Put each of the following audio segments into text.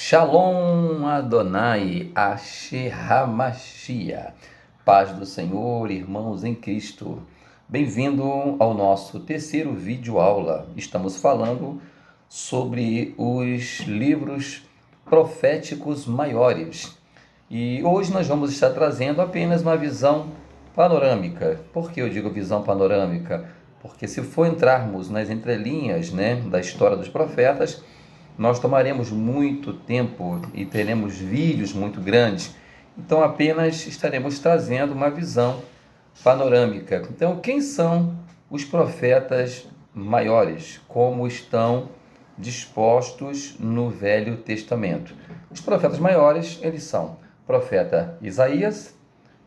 Shalom Adonai, Asher HaMashiach. Paz do Senhor, irmãos em Cristo. Bem-vindo ao nosso terceiro vídeo aula. Estamos falando sobre os livros proféticos maiores. E hoje nós vamos estar trazendo apenas uma visão panorâmica. Por que eu digo visão panorâmica? Porque se for entrarmos nas entrelinhas, da história dos profetas, nós tomaremos muito tempo e teremos vídeos muito grandes. Então apenas estaremos trazendo uma visão panorâmica. Então, quem são os profetas maiores? Como estão dispostos no Velho Testamento? Os profetas maiores, eles são profeta Isaías,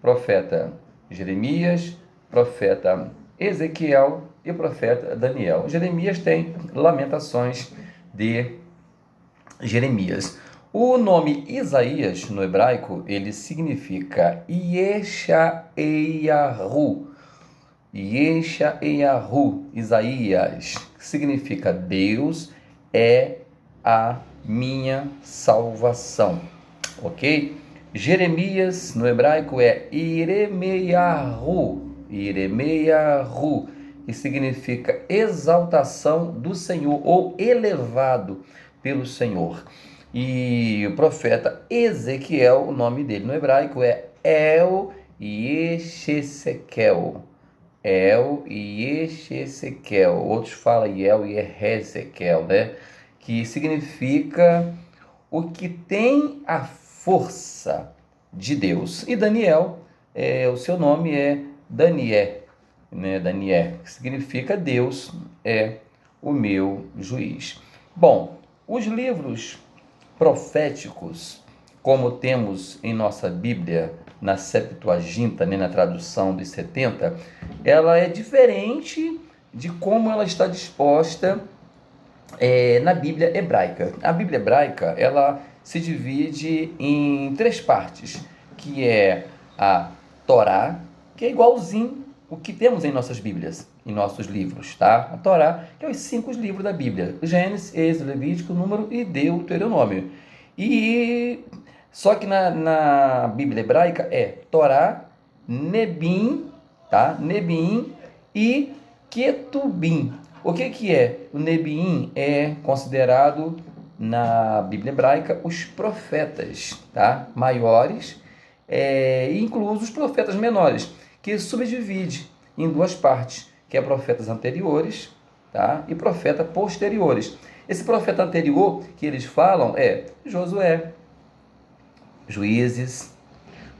profeta Jeremias, profeta Ezequiel e profeta Daniel. Jeremias tem Lamentações de Jeremias. O nome Isaías, no hebraico, ele significa Yeshayahu. Yeshayahu, Isaías, significa Deus é a minha salvação. Ok? Jeremias, no hebraico, é Iremeyahu. Iremeyahu, que significa exaltação do Senhor ou elevado pelo Senhor. E o profeta Ezequiel, o nome dele no hebraico é El Yeshesekel. El Yeshesekel. Outros falam El Yehezekel, que significa o que tem a força de Deus. E Daniel, o seu nome é Daniel, Daniel, que significa Deus é o meu juiz. Bom, os livros proféticos, como temos em nossa Bíblia, na Septuaginta, na tradução dos 70, ela é diferente de como ela está disposta na Bíblia hebraica. A Bíblia hebraica, ela se divide em três partes, que é a Torá, que é igualzinho o que temos em nossas Bíblias, em nossos livros, tá? A Torá, que é os 5 livros da Bíblia: Gênesis, Êxodo, Levítico, Número e Deuteronômio. E só que na Bíblia hebraica é Torá, Nebim, tá? Nebim e Ketubim. O que é? O Nebim é considerado na Bíblia hebraica os profetas, tá? Maiores, incluso os profetas menores, que subdivide em duas partes, que é profetas anteriores, tá? E profetas posteriores. Esse profeta anterior que eles falam é Josué, Juízes,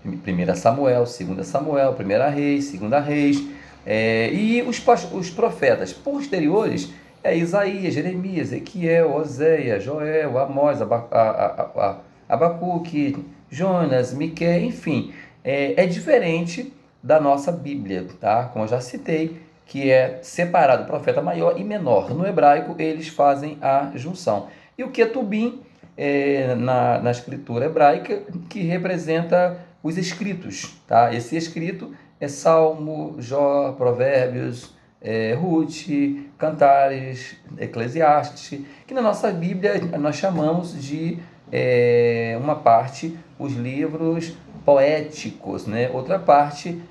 1 Samuel, 2 Samuel, 1 Reis, 2 Reis, e os profetas posteriores é Isaías, Jeremias, Ezequiel, Oséias, Joel, Amós, Abacuque, Jonas, Miqueias, enfim, é diferente da nossa Bíblia, tá? Como eu já citei, que é separado profeta maior e menor. No hebraico, eles fazem a junção. E o Ketubim, na escritura hebraica, que representa os escritos, tá? Esse escrito é Salmo, Jó, Provérbios, Ruth, Cantares, Eclesiastes, que na nossa Bíblia nós chamamos de uma parte os livros poéticos, Outra parte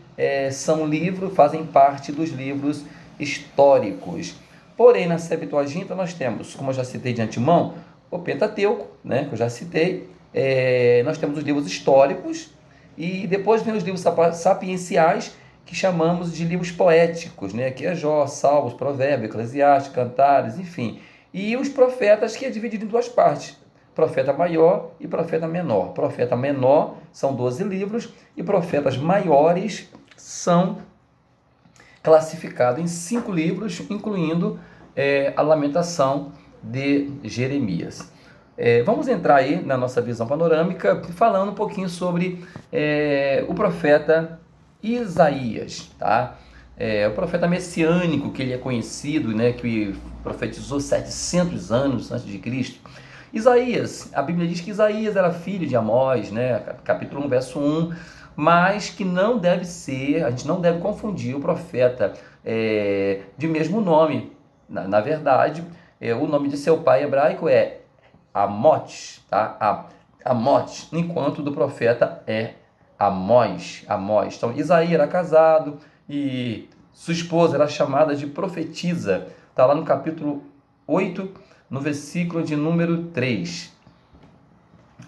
fazem parte dos livros históricos. Porém, na Septuaginta nós temos, como eu já citei de antemão, o Pentateuco, que eu já citei, nós temos os livros históricos e depois vem os livros sapienciais, que chamamos de livros poéticos, que é Jó, Salmos, Provérbios, Eclesiastes, Cantares, enfim. E os profetas, que é dividido em duas partes: profeta maior e profeta menor. Profeta menor são 12 livros e profetas maiores são classificados em 5 livros, incluindo a Lamentação de Jeremias. Vamos entrar aí na nossa visão panorâmica, falando um pouquinho sobre o profeta Isaías, tá? O profeta messiânico, que ele é conhecido, que profetizou 700 anos antes de Cristo. Isaías, a Bíblia diz que Isaías era filho de Amós, capítulo 1, verso 1, mas que não deve ser, a gente não deve confundir o profeta de mesmo nome. Na verdade, o nome de seu pai hebraico é Amote, tá? Amote, enquanto do profeta é Amós. Então, Isaías era casado e sua esposa era chamada de profetisa. Está lá no capítulo 8, no versículo de número 3.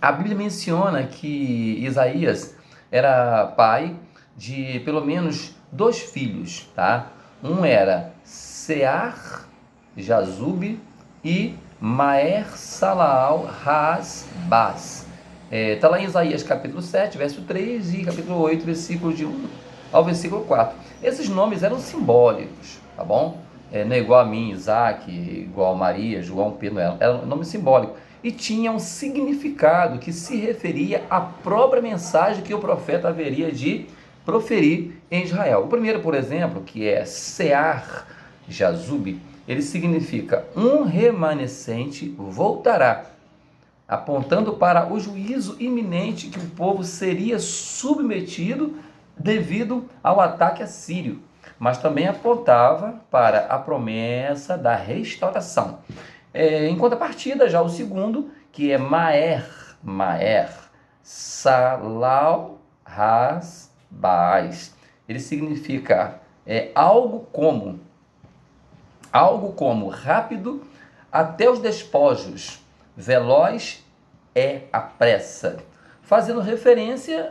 A Bíblia menciona que Isaías era pai de pelo menos 2 filhos, tá? Um era Sear, Jazube e Maer Salaal Hasbaz. Está lá em Isaías capítulo 7, verso 3 e capítulo 8, versículo de 1 ao versículo 4. Esses nomes eram simbólicos, tá bom? Não é igual a mim, Isaac, igual a Maria, João, Pedro, era um nome simbólico. E tinha um significado que se referia à própria mensagem que o profeta haveria de proferir em Israel. O primeiro, por exemplo, que é Sear Jazube, ele significa um remanescente voltará, apontando para o juízo iminente que o povo seria submetido devido ao ataque assírio, mas também apontava para a promessa da restauração. Em contrapartida, já o segundo, que é Maer Salal Hasbaz, ele significa algo como rápido até os despojos, veloz é a pressa, fazendo referência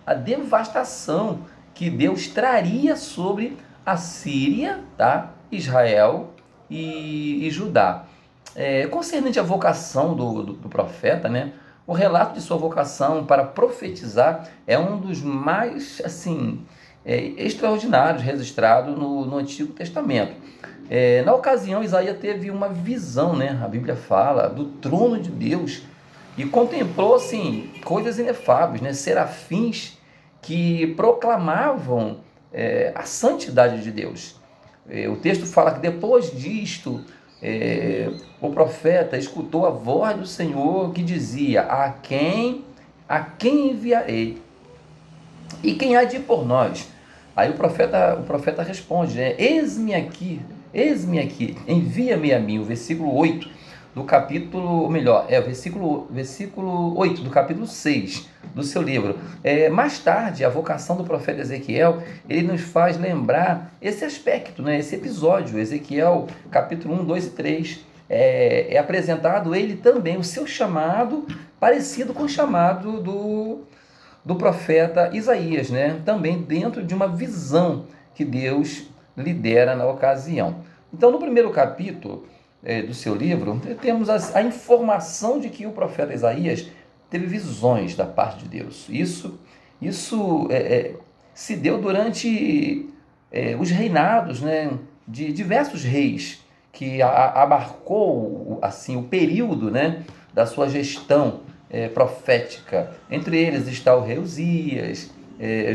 à devastação que Deus traria sobre a Síria, tá? Israel e Judá. Concernente à vocação do profeta, né? O relato de sua vocação para profetizar é um dos mais extraordinários registrados no Antigo Testamento. Na ocasião, Isaías teve uma visão, né? A Bíblia fala do trono de Deus e contemplou coisas inefáveis, né? Serafins que proclamavam a santidade de Deus. O texto fala que depois disto, o profeta escutou a voz do Senhor que dizia: a quem enviarei? E quem há de ir por nós? Aí o profeta responde, né? Eis-me aqui, envia-me a mim. O versículo 8 do capítulo, ou melhor, versículo 8 do capítulo 6 do seu livro. Mais tarde, a vocação do profeta Ezequiel, ele nos faz lembrar esse aspecto, né? Esse episódio. Ezequiel, capítulo 1, 2 e 3, é apresentado ele também, o seu chamado, parecido com o chamado do profeta Isaías, né? Também dentro de uma visão que Deus lhe dera na ocasião. Então, no primeiro capítulo do seu livro, temos a informação de que o profeta Isaías teve visões da parte de Deus. Isso se deu durante os reinados, né, de diversos reis, que abarcou o período, né, da sua gestão profética. Entre eles está o rei Uzias,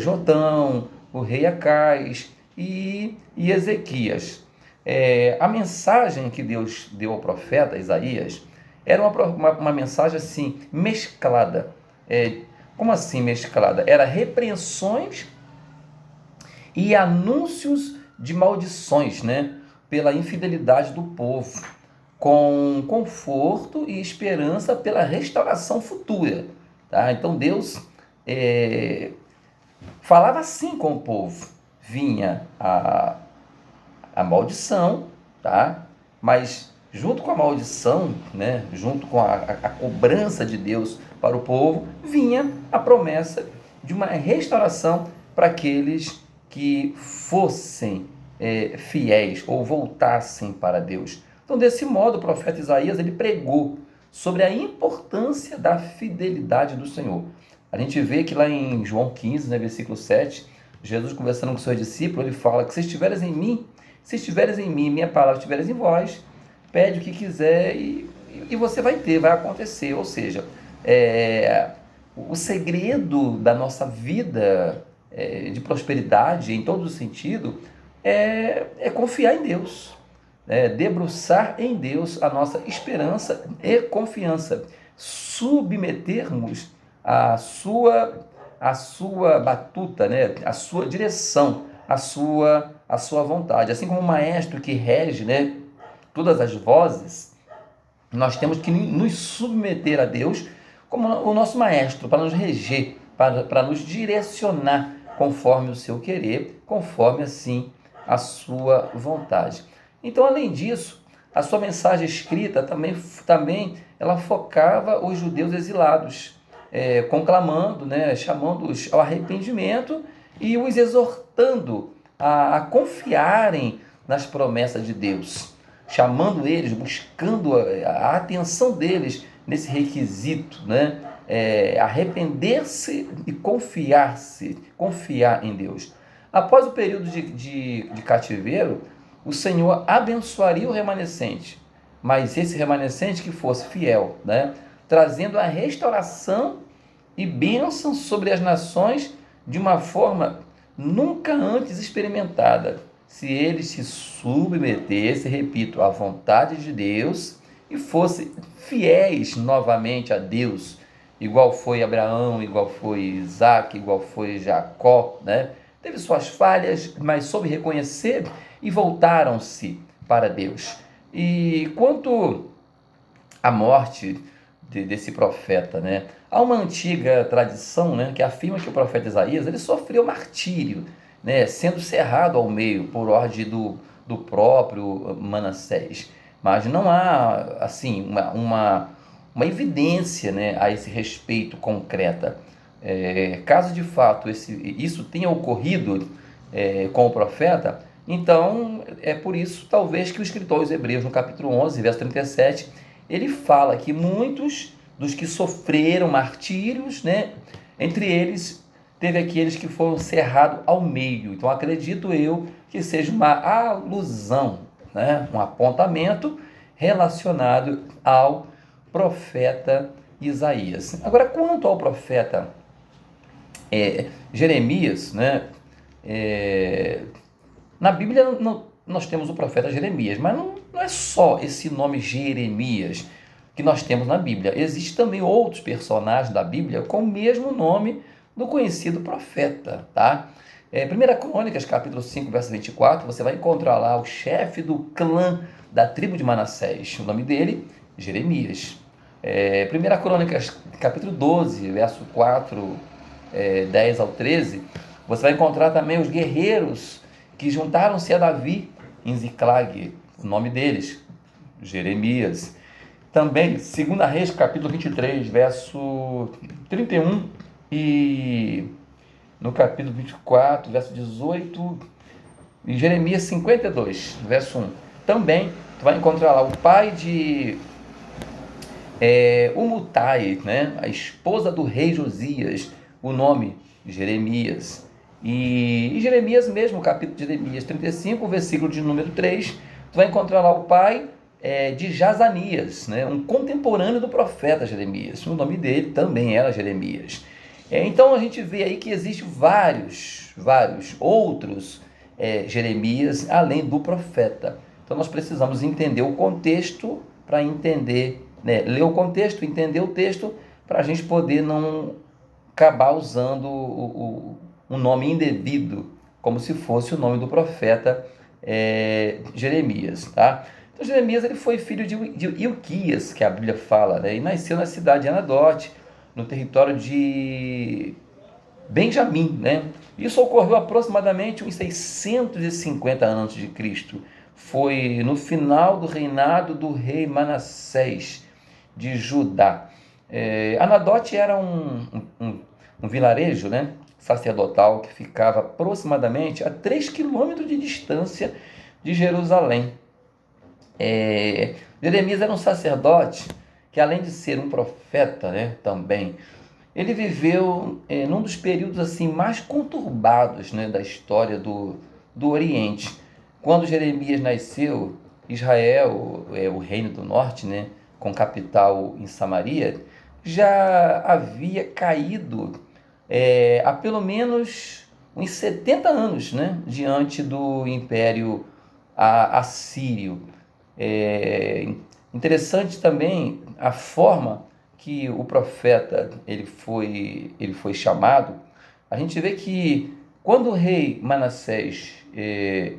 Jotão, o rei Acais e Ezequias. A mensagem que Deus deu ao profeta Isaías era uma mensagem mesclada. Como assim mesclada? Era repreensões e anúncios de maldições, né, pela infidelidade do povo, com conforto e esperança pela restauração futura. Tá? Então Deus falava assim com o povo. Vinha a maldição, tá? Mas junto com a maldição, né, junto com a cobrança de Deus para o povo, vinha a promessa de uma restauração para aqueles que fossem fiéis ou voltassem para Deus. Então, desse modo, o profeta Isaías ele pregou sobre a importância da fidelidade do Senhor. A gente vê que lá em João 15, né, versículo 7, Jesus conversando com seus discípulos, ele fala que se estiveres em mim, minha palavra estiveres em vós, pede o que quiser e você vai ter, vai acontecer. Ou seja, o segredo da nossa vida de prosperidade, em todo sentido, é confiar em Deus. Debruçar em Deus a nossa esperança e confiança, submetermos a sua batuta, né, a sua direção, a sua vontade. Assim como o maestro que rege, né, todas as vozes, nós temos que nos submeter a Deus como o nosso maestro, para nos reger, para nos direcionar conforme o seu querer, conforme assim a sua vontade. Então, além disso, a sua mensagem escrita também ela focava os judeus exilados, conclamando, né, chamando-os ao arrependimento e os exortando a confiarem nas promessas de Deus, chamando eles, buscando a atenção deles nesse requisito, né? Arrepender-se e confiar em Deus. Após o período de cativeiro, o Senhor abençoaria o remanescente, mas esse remanescente que fosse fiel, né? Trazendo a restauração e bênção sobre as nações de uma forma nunca antes experimentada, se eles se submetessem, repito, à vontade de Deus e fossem fiéis novamente a Deus, igual foi Abraão, igual foi Isaac, igual foi Jacó, né? Teve suas falhas, mas soube reconhecer e voltaram-se para Deus. E quanto à morte desse profeta, né? Há uma antiga tradição, né, que afirma que o profeta Isaías ele sofreu martírio, né, sendo cerrado ao meio por ordem do próprio Manassés. Mas não há assim uma evidência, né, a esse respeito concreta. Caso de fato isso tenha ocorrido com o profeta, então é por isso talvez que o escritor aos Hebreus, no capítulo 11, verso 37, ele fala que muitos dos que sofreram martírios, né, entre eles teve aqueles que foram cerrados ao meio. Então acredito eu que seja uma alusão, né, um apontamento relacionado ao profeta Isaías. Agora, quanto ao profeta Jeremias, né, na Bíblia nós temos o profeta Jeremias, mas não é só esse nome Jeremias que nós temos na Bíblia. Existem também outros personagens da Bíblia com o mesmo nome do conhecido profeta, tá? 1 Crônicas, capítulo 5, verso 24, você vai encontrar lá o chefe do clã da tribo de Manassés. O nome dele, Jeremias. 1 Crônicas, capítulo 12, verso 4, 10 ao 13, você vai encontrar também os guerreiros que juntaram-se a Davi em Ziclag. O nome deles, Jeremias. Também, 2 Reis, capítulo 23, verso 31 e no capítulo 24, verso 18 e Jeremias 52, verso 1. Também, tu vai encontrar lá o pai de Umutai, né? A esposa do rei Josias, o nome Jeremias. E Jeremias mesmo, capítulo de Jeremias 35, versículo de número 3, tu vai encontrar lá o pai de Jazanias, né? Um contemporâneo do profeta Jeremias. O nome dele também era Jeremias. Então a gente vê aí que existem vários outros Jeremias além do profeta. Então nós precisamos entender o contexto para entender, né? Ler o contexto, entender o texto, para a gente poder não acabar usando um nome indevido, como se fosse o nome do profeta Jeremias, tá? Então Jeremias ele foi filho de Ilquias, que a Bíblia fala, né? E nasceu na cidade de Anadote, no território de Benjamim, né? Isso ocorreu aproximadamente uns 650 anos de Cristo. Foi no final do reinado do rei Manassés de Judá. Anadote era um vilarejo, né, sacerdotal que ficava aproximadamente a 3 quilômetros de distância de Jerusalém. Jeremias era um sacerdote que, além de ser um profeta, né, também, ele viveu num dos períodos assim mais conturbados, né, da história do Oriente. Quando Jeremias nasceu, Israel, o reino do norte, né, com capital em Samaria, já havia caído há pelo menos uns 70 anos, né, diante do Império Assírio. Interessante também a forma que o profeta ele foi chamado. A gente vê que quando o rei Manassés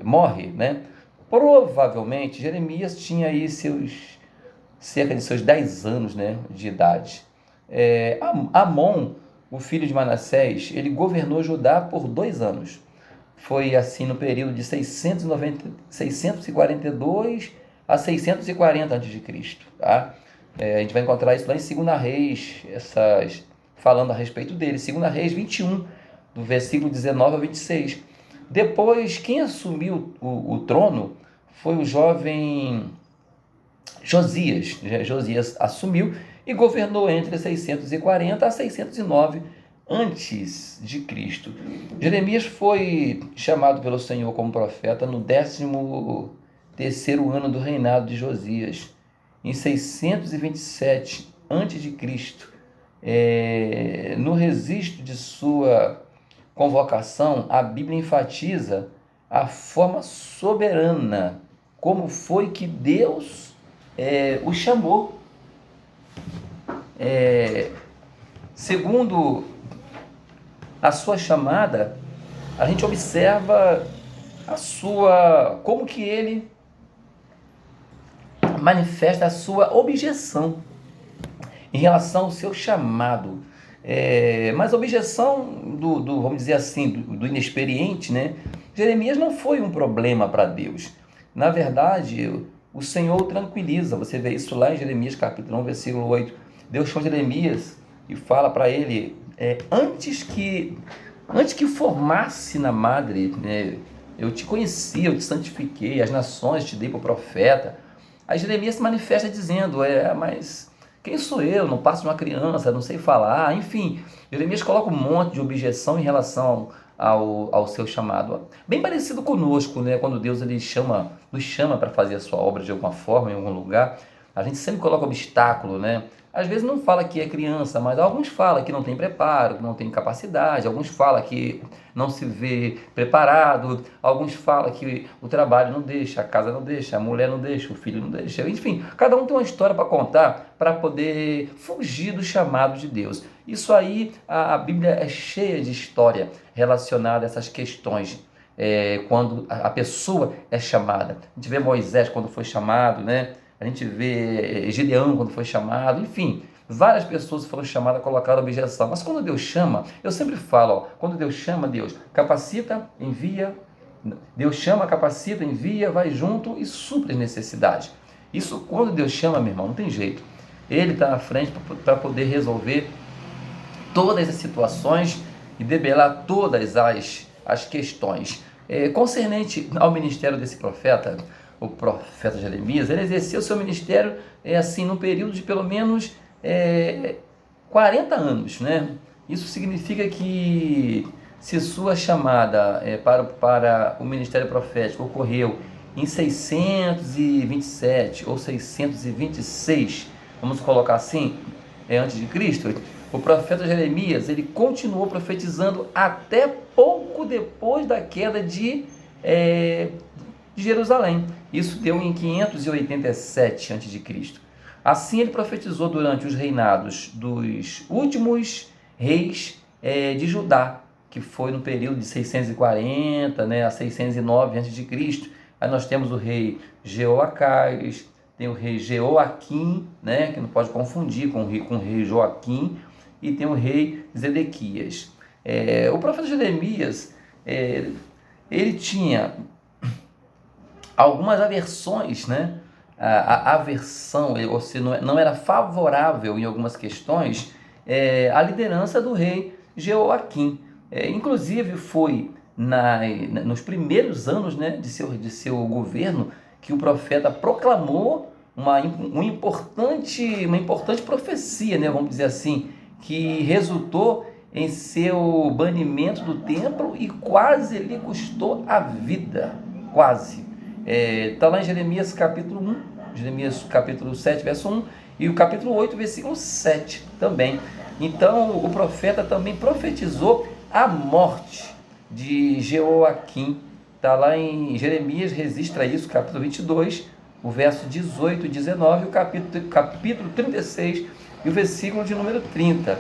morre, né, provavelmente Jeremias tinha aí seus cerca de seus 10 anos, né, de idade. Amon, o filho de Manassés, ele governou Judá por 2 anos. Foi assim no período de 642 a 640 a.C., tá? A gente vai encontrar isso lá em 2 Reis, falando a respeito dele. 2 Reis 21, do versículo 19 ao 26. Depois, quem assumiu o trono foi o jovem Josias. Josias assumiu e governou entre 640 a 609 antes de Cristo. Jeremias foi chamado pelo Senhor como profeta no 13º ano do reinado de Josias, em 627 antes de Cristo. No registro de sua convocação, a Bíblia enfatiza a forma soberana, como foi que Deus o chamou. Segundo a sua chamada, a gente observa como que ele manifesta a sua objeção em relação ao seu chamado. Mas a objeção vamos dizer assim, do inexperiente, né? Jeremias não foi um problema para Deus. Na verdade, o Senhor o tranquiliza. Você vê isso lá em Jeremias capítulo 1, versículo 8. Deus chama Jeremias e fala para ele, antes que formasse na madre, né, eu te conheci, eu te santifiquei, as nações te dei para o profeta. Aí Jeremias se manifesta dizendo, mas quem sou eu? Não passo de uma criança, não sei falar. Enfim, Jeremias coloca um monte de objeção em relação ao seu chamado. Bem parecido conosco, né? Quando Deus nos chama para fazer a sua obra de alguma forma, em algum lugar, a gente sempre coloca obstáculo, né? Às vezes não fala que é criança, mas alguns falam que não tem preparo, que não tem capacidade, alguns falam que não se vê preparado, alguns falam que o trabalho não deixa, a casa não deixa, a mulher não deixa, o filho não deixa. Enfim, cada um tem uma história para contar para poder fugir do chamado de Deus. Isso aí, a Bíblia é cheia de história relacionada a essas questões. Quando a pessoa é chamada. A gente vê Moisés quando foi chamado, né? A gente vê Gideão quando foi chamado, enfim, várias pessoas foram chamadas a colocar objeção. Mas quando Deus chama, eu sempre falo, quando Deus chama, Deus capacita, envia, Deus chama, capacita, envia, vai junto e supre as necessidades. Isso, quando Deus chama, meu irmão, não tem jeito. Ele está na frente para poder resolver todas as situações e debelar todas as questões. Concernente ao ministério desse profeta, o profeta Jeremias, ele exerceu seu ministério assim, num período de pelo menos 40 anos, né? Isso significa que se sua chamada para o ministério profético ocorreu em 627 ou 626, vamos colocar assim, antes de Cristo, o profeta Jeremias, ele continuou profetizando até pouco depois da queda de Jerusalém. Isso deu em 587 a.C. Assim ele profetizou durante os reinados dos últimos reis de Judá, que foi no período de 640, né, a 609 a.C. Aí nós temos o rei Jeoacás, tem o rei Jeoaquim, né, que não pode confundir com o rei Joaquim, e tem o rei Zedequias. O profeta Jeremias, ele tinha algumas aversões, né? A aversão, ou seja, não era favorável em algumas questões à liderança do rei Jeoaquim. Inclusive foi nos primeiros anos, né, de seu governo que o profeta proclamou uma importante profecia, né, vamos dizer assim, que resultou em seu banimento do templo e quase lhe custou a vida, quase. Está lá em Jeremias capítulo 1, Jeremias capítulo 7, verso 1, e o capítulo 8, versículo 7 também. Então o profeta também profetizou a morte de Jeoaquim. Está lá em Jeremias, registra isso, capítulo 22, o verso 18 e 19, o capítulo 36 e o versículo de número 30.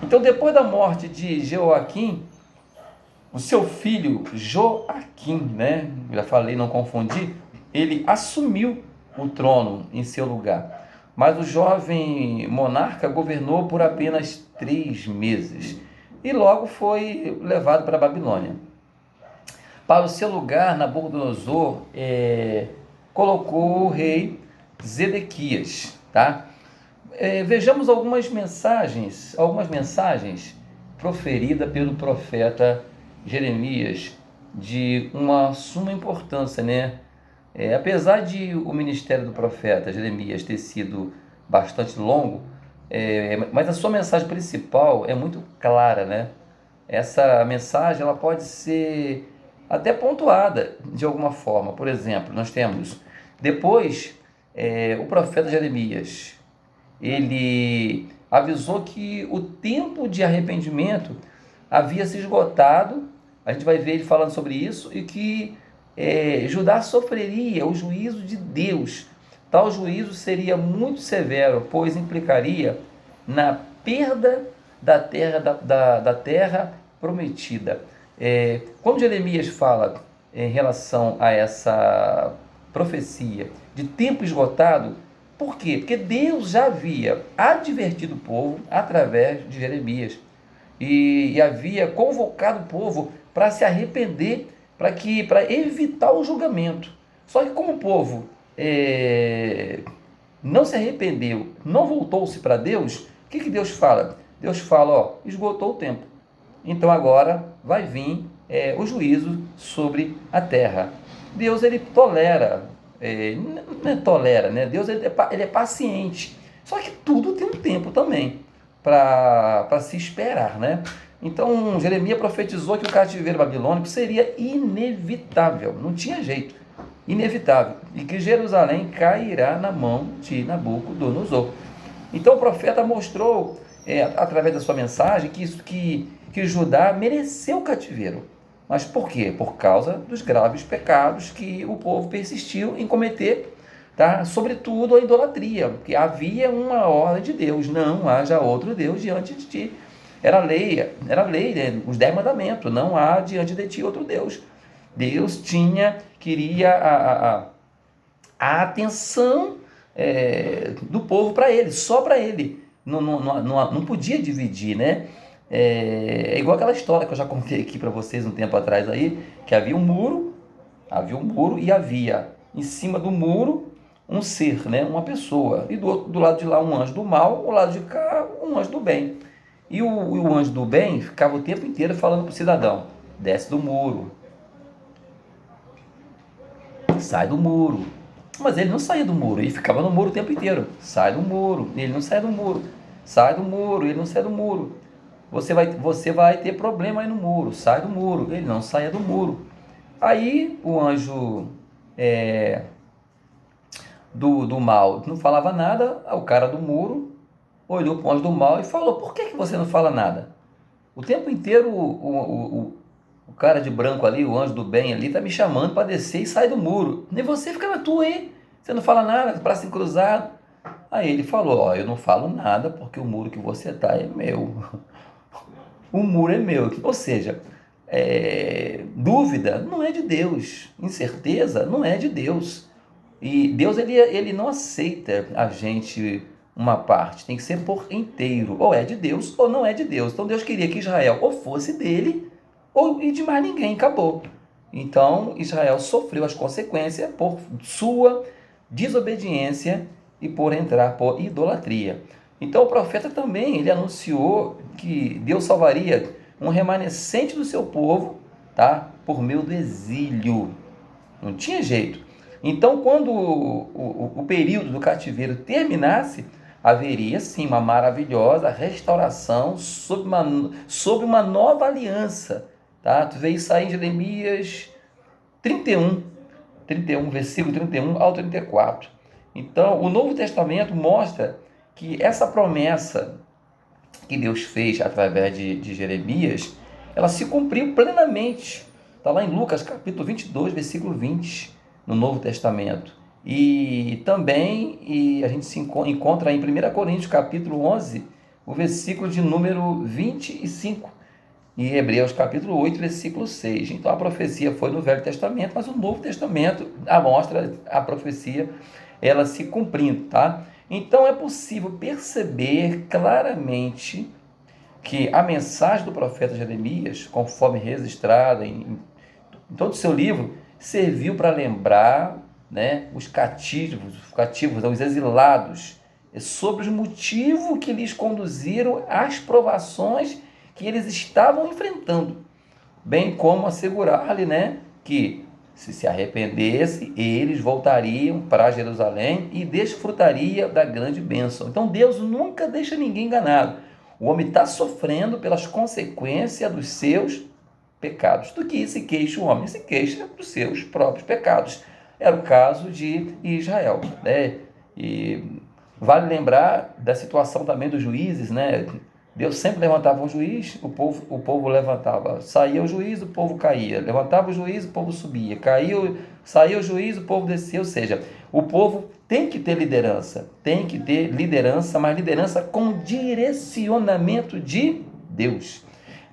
Então, depois da morte de Jeoaquim, o seu filho Joaquim, né, já falei, não confundi, ele assumiu o trono em seu lugar. Mas o jovem monarca governou por apenas 3 meses e logo foi levado para a Babilônia. Para o seu lugar, Nabucodonosor colocou o rei Zedequias, tá? Vejamos algumas mensagens proferidas pelo profeta Jeremias de uma suma importância, né? Apesar de o ministério do profeta Jeremias ter sido bastante longo, mas a sua mensagem principal é muito clara, né? Essa mensagem ela pode ser até pontuada de alguma forma. Por exemplo, nós temos depois o profeta Jeremias, ele avisou que o tempo de arrependimento havia se esgotado. A gente vai ver ele falando sobre isso e que Judá sofreria o juízo de Deus. Tal juízo seria muito severo, pois implicaria na perda da terra prometida. Quando Jeremias fala em relação a essa profecia de tempo esgotado, por quê? Porque Deus já havia advertido o povo através de Jeremias e havia convocado o povo para se arrepender, para evitar o julgamento. Só que como o povo não se arrependeu, não voltou-se para Deus, o que Deus fala? Deus fala, ó, esgotou o tempo. Então agora vai vir o juízo sobre a terra. Deus ele tolera, não é tolera, né? Deus ele é paciente. Só que tudo tem um tempo também para se esperar, né? Então Jeremias profetizou que o cativeiro babilônico seria inevitável, não tinha jeito, inevitável, e que Jerusalém cairá na mão de Nabucodonosor. Então o profeta mostrou, através da sua mensagem, que Judá mereceu o cativeiro. Mas por quê? Por causa dos graves pecados que o povo persistiu em cometer, tá? Sobretudo a idolatria, porque havia uma ordem de Deus, não haja outro Deus diante de ti. Era lei, né? Os 10 mandamentos, não há diante de ti outro Deus. Deus queria a atenção do povo para ele, só para ele. Não podia dividir, né? Igual aquela história que eu já contei aqui para vocês um tempo atrás aí, que havia um muro e havia em cima do muro um ser, né? Uma pessoa, e do lado de lá um anjo do mal, do lado de cá um anjo do bem. E o anjo do bem ficava o tempo inteiro falando para o cidadão: desce do muro, sai do muro. Mas ele não saía do muro, ele ficava no muro o tempo inteiro. Sai do muro, ele não sai do muro. Sai do muro, ele não sai do muro. Você vai ter problema aí no muro, sai do muro. Ele não saia do muro. Aí o anjo do mal não falava nada. O cara do muro olhou para o anjo do mal e falou: por que você não fala nada? O tempo inteiro o cara de branco ali, o anjo do bem ali, tá me chamando para descer e sair do muro. E você fica na tua aí, você não fala nada, braço cruzado. Aí ele falou: ó, eu não falo nada porque o muro que você tá é meu. O muro é meu. Ou seja, dúvida não é de Deus, incerteza não é de Deus. E Deus ele não aceita a gente uma parte, tem que ser por inteiro. Ou é de Deus ou não é de Deus. Então Deus queria que Israel ou fosse dele ou e de mais ninguém, acabou. Então Israel sofreu as consequências por sua desobediência e por entrar por idolatria. Então o profeta também ele anunciou que Deus salvaria um remanescente do seu povo, tá? Por meio do exílio. Não tinha jeito. Então, quando o período do cativeiro terminasse, haveria sim uma maravilhosa restauração sob uma nova aliança. Tá? Tu vê isso aí em Jeremias 31, versículo 31 ao 34. Então, o Novo Testamento mostra que essa promessa que Deus fez através de Jeremias, ela se cumpriu plenamente. Está lá em Lucas capítulo 22, versículo 20, no Novo Testamento. E também a gente se encontra em 1 Coríntios capítulo 11, o versículo de número 25. E Hebreus capítulo 8, versículo 6. Então a profecia foi no Velho Testamento, mas o Novo Testamento mostra a profecia ela se cumprindo, tá? Então é possível perceber claramente que a mensagem do profeta Jeremias, conforme registrada em todo o seu livro, serviu para lembrar, né, os cativos, os exilados, sobre os motivos que lhes conduziram às provações que eles estavam enfrentando, bem como assegurar-lhe, né, que se arrependesse, eles voltariam para Jerusalém e desfrutaria da grande bênção. Então Deus nunca deixa ninguém enganado. O homem está sofrendo pelas consequências dos seus pecados. Do que se queixa o homem? Se queixa dos seus próprios pecados. Era o caso de Israel, né? E vale lembrar da situação também dos juízes, né? Deus sempre levantava um juiz, o povo levantava. Saía o juiz, o povo caía. Levantava o juiz, o povo subia. Saía o juiz, o povo descia. Ou seja, o povo tem que ter liderança. Tem que ter liderança, mas liderança com direcionamento de Deus.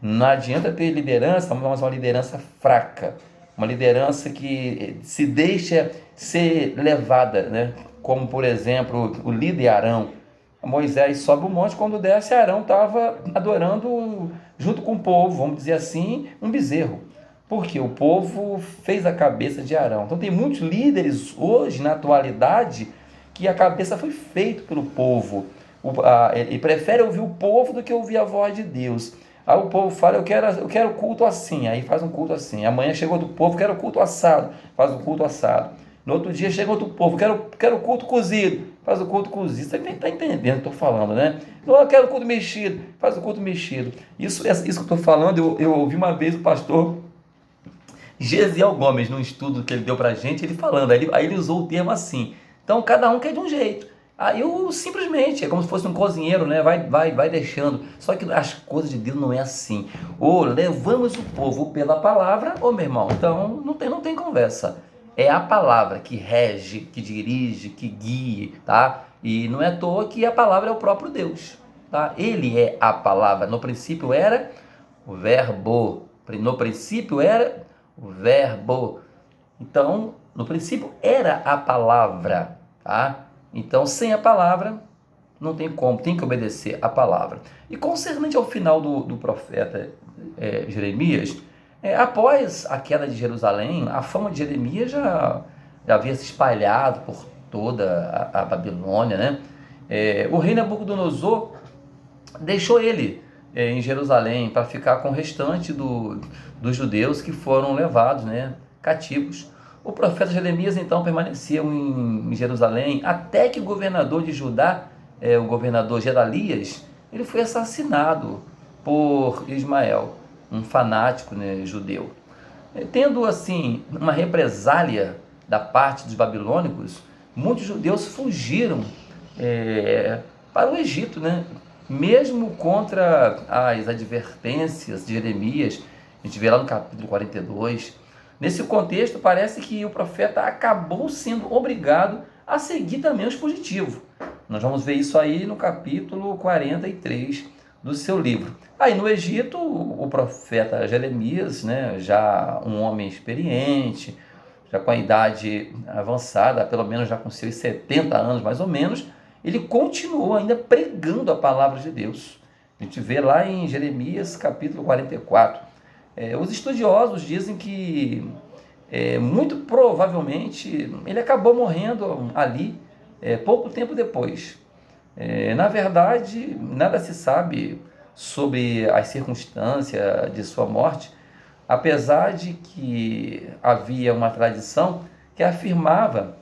Não adianta ter liderança, mas uma liderança fraca. Uma liderança que se deixa ser levada, né? Como, por exemplo, o líder Arão. Moisés sobe o monte, quando desce, Arão estava adorando, junto com o povo, vamos dizer assim, um bezerro. Porque o povo fez a cabeça de Arão. Então tem muitos líderes hoje, na atualidade, que a cabeça foi feita pelo povo. Ele prefere ouvir o povo do que ouvir a voz de Deus. Aí o povo fala, eu quero culto assim, aí faz um culto assim. Amanhã chega outro povo, quero culto assado, faz um culto assado. No outro dia chega outro povo, quero culto cozido, faz o culto cozido. Você está entendendo o que eu estou falando, né? Eu quero culto mexido, faz o culto mexido. Isso que eu estou falando, eu ouvi uma vez o pastor Gesiel Gomes, num estudo que ele deu para a gente, ele falando, aí ele usou o termo assim. Então cada um quer de um jeito. Aí eu simplesmente, é como se fosse um cozinheiro, né? Vai deixando. Só que as coisas de Deus não é assim. Ou levamos o povo pela palavra, ou meu irmão, então não tem conversa. É a palavra que rege, que dirige, que guia, tá? E não é à toa que a palavra é o próprio Deus, tá? Ele é a palavra. No princípio era o verbo. No princípio era o verbo. Então, no princípio era a palavra, tá? Então, sem a palavra, não tem como, tem que obedecer a palavra. E concernente ao final do profeta Jeremias, após a queda de Jerusalém, a fama de Jeremias já havia se espalhado por toda a Babilônia, né? O rei Nabucodonosor deixou ele em Jerusalém para ficar com o restante dos judeus que foram levados, né, cativos. O profeta Jeremias então permaneceu em Jerusalém até que o governador de Judá, o governador Gedalias, ele foi assassinado por Ismael, um fanático, né, judeu. Tendo assim uma represália da parte dos babilônicos, muitos judeus fugiram para o Egito, né? Mesmo contra as advertências de Jeremias. A gente vê lá no capítulo 42. Nesse contexto, parece que o profeta acabou sendo obrigado a seguir também os fugitivos. Nós vamos ver isso aí no capítulo 43 do seu livro. Aí no Egito, o profeta Jeremias, né, já um homem experiente, já com a idade avançada, pelo menos já com seus 70 anos mais ou menos, ele continuou ainda pregando a palavra de Deus. A gente vê lá em Jeremias capítulo 44. Os estudiosos dizem que muito provavelmente ele acabou morrendo ali pouco tempo depois. Na verdade, nada se sabe sobre as circunstâncias de sua morte, apesar de que havia uma tradição que afirmava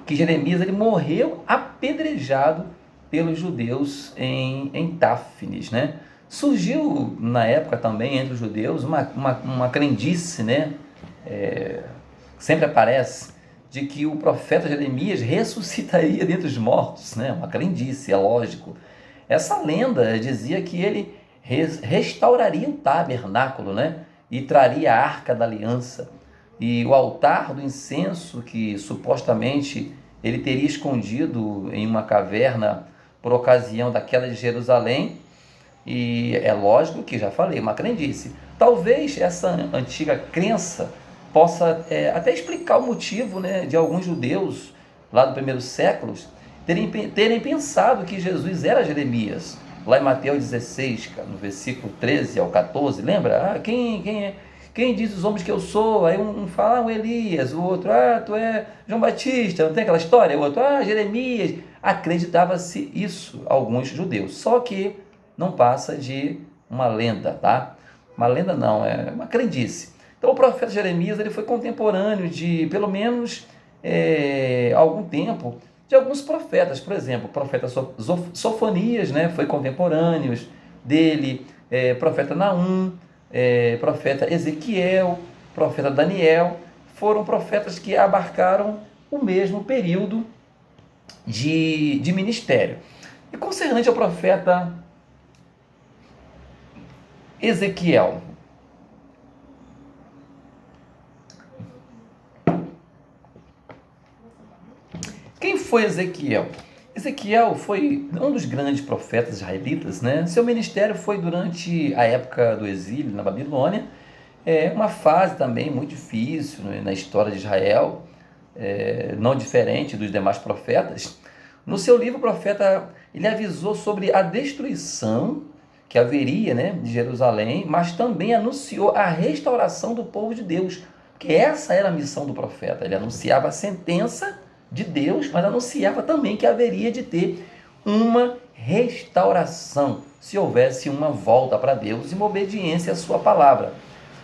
que Jeremias ele morreu apedrejado pelos judeus em Táfnis, né? Surgiu na época também entre os judeus uma crendice, né? Sempre aparece, de que o profeta Jeremias ressuscitaria dentre os mortos, né? Uma crendice, é lógico. Essa lenda dizia que ele restauraria o tabernáculo, né? E traria a arca da aliança. E o altar do incenso, que supostamente ele teria escondido em uma caverna por ocasião da queda de Jerusalém. E é lógico que, já falei, uma crendice. Talvez essa antiga crença possa até explicar o motivo, né, de alguns judeus lá do primeiros séculos terem pensado que Jesus era Jeremias. Lá em Mateus 16, no versículo 13 ao 14, lembra? Quem diz os homens que eu sou? Aí um fala, o Elias, o outro, tu é João Batista, não tem aquela história? O outro, Jeremias. Acreditava-se isso, alguns judeus. Só que não passa de uma lenda, tá? Uma lenda não, é uma crendice. Então o profeta Jeremias ele foi contemporâneo de, pelo menos, algum tempo, de alguns profetas. Por exemplo, o profeta Sofonias, né, foi contemporâneo dele, profeta Naum, profeta Ezequiel, profeta Daniel, foram profetas que abarcaram o mesmo período de ministério. E concernente ao profeta Ezequiel, quem foi Ezequiel? Ezequiel foi um dos grandes profetas israelitas, né? Seu ministério foi durante a época do exílio na Babilônia, uma fase também muito difícil, né, na história de Israel, não diferente dos demais profetas. No seu livro, o profeta ele avisou sobre a destruição que haveria, né, de Jerusalém, mas também anunciou a restauração do povo de Deus, porque essa era a missão do profeta. Ele anunciava a sentença de Deus, mas anunciava também que haveria de ter uma restauração, se houvesse uma volta para Deus e uma obediência à sua palavra.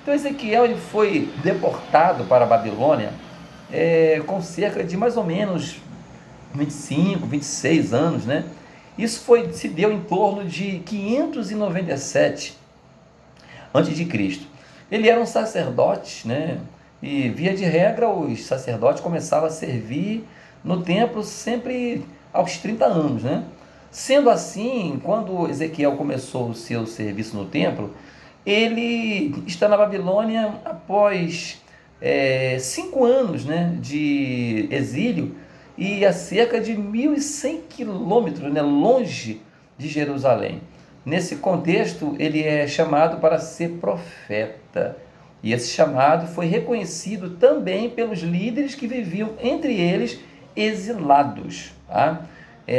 Então Ezequiel ele foi deportado para a Babilônia com cerca de mais ou menos 25, 26 anos, né? Isso se deu em torno de 597 a.C. Ele era um sacerdote, né? E via de regra os sacerdotes começavam a servir no templo sempre aos 30 anos, né? Sendo assim, quando Ezequiel começou o seu serviço no templo, ele está na Babilônia após 5 anos, né, de exílio e a cerca de 1.100 quilômetros, né, longe de Jerusalém. Nesse contexto, ele é chamado para ser profeta. E esse chamado foi reconhecido também pelos líderes que viviam entre eles exilados. Tá?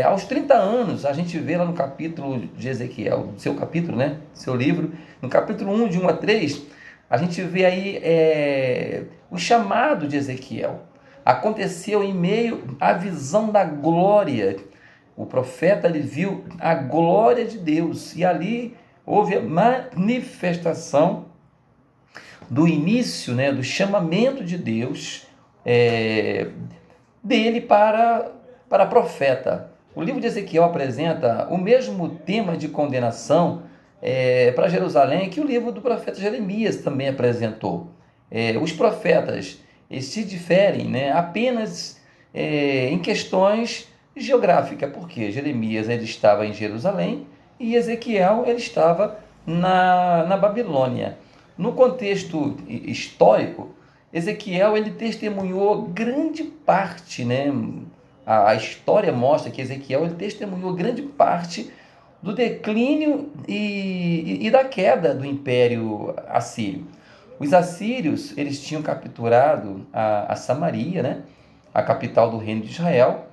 Aos 30 anos, a gente vê lá no capítulo de Ezequiel, seu capítulo, né? Seu livro, no capítulo 1, de 1 a 3, a gente vê aí o chamado de Ezequiel. Aconteceu em meio à visão da glória. O profeta ele viu a glória de Deus e ali houve a manifestação do início, né, do chamamento de Deus dele para profeta. O livro de Ezequiel apresenta o mesmo tema de condenação para Jerusalém que o livro do profeta Jeremias também apresentou. Os profetas se diferem, né, apenas em questões geográficas, porque Jeremias ele estava em Jerusalém e Ezequiel ele estava na Babilônia. No contexto histórico, Ezequiel ele testemunhou grande parte, né? A história mostra que Ezequiel ele testemunhou grande parte do declínio e da queda do Império Assírio. Os assírios eles tinham capturado a Samaria, né? A capital do reino de Israel,